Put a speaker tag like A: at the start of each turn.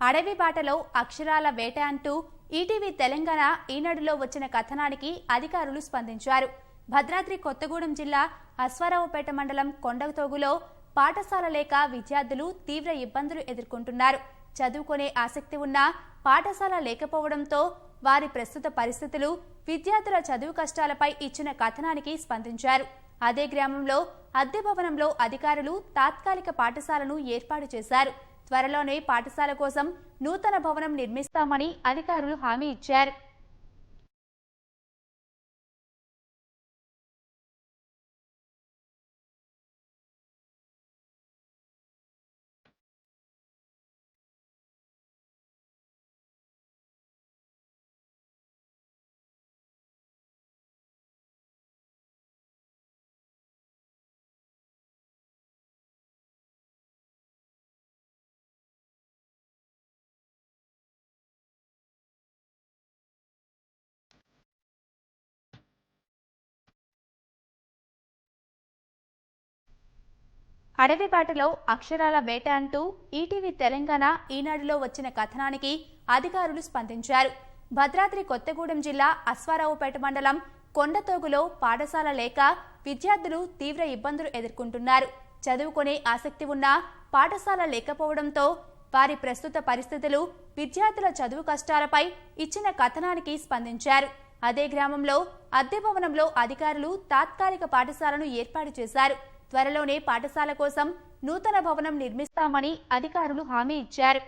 A: అడవి బాటలో అక్షరాల వేట అంటూ ఈటీవీ తెలంగాణ ఈనాడులో వచ్చిన కథనానికి అధికారులు స్పందించారు. భద్రాద్రి కొత్తగూడెం జిల్లా అశ్వారావుపేట మండలం కొండతోగులో పాఠశాల లేక విద్యార్థులు తీవ్ర ఇబ్బందులు ఎదుర్కొంటున్నారు. చదువుకునే ఆసక్తి ఉన్నా పాఠశాల లేకపోవడంతో వారి ప్రస్తుత పరిస్థితులు, విద్యార్థుల చదువు కష్టాలపై ఇచ్చిన కథనానికి స్పందించారు. అదే గ్రామంలో అద్దె భవనంలో అధికారులు తాత్కాలిక పాఠశాలను ఏర్పాటు చేశారు. త్వరలోనే పాఠశాల కోసం నూతన భవనం నిర్మిస్తామని అధికారులు హామీ ఇచ్చారు. అడవి బాటలో అక్షరాల వేట అంటూ ఈటీవీ తెలంగాణ ఈనాడులో వచ్చిన కథనానికి అధికారులు స్పందించారు. భద్రాద్రి కొత్తగూడెం జిల్లా అశ్వారావుపేట మండలం కొండతోగులో పాఠశాల లేక విద్యార్థులు తీవ్ర ఇబ్బందులు ఎదుర్కొంటున్నారు. చదువుకునే ఆసక్తి ఉన్నా పాఠశాల లేకపోవడంతో వారి ప్రస్తుత పరిస్థితులు, విద్యార్థుల చదువు కష్టాలపై ఇచ్చిన కథనానికి స్పందించారు. అదే గ్రామంలో అద్దె భవనంలో అధికారులు తాత్కాలిక పాఠశాలను ఏర్పాటు చేశారు. త్వరలోనే పాఠశాల కోసం నూతన భవనం నిర్మిస్తామని అధికారులు హామీ ఇచ్చారు.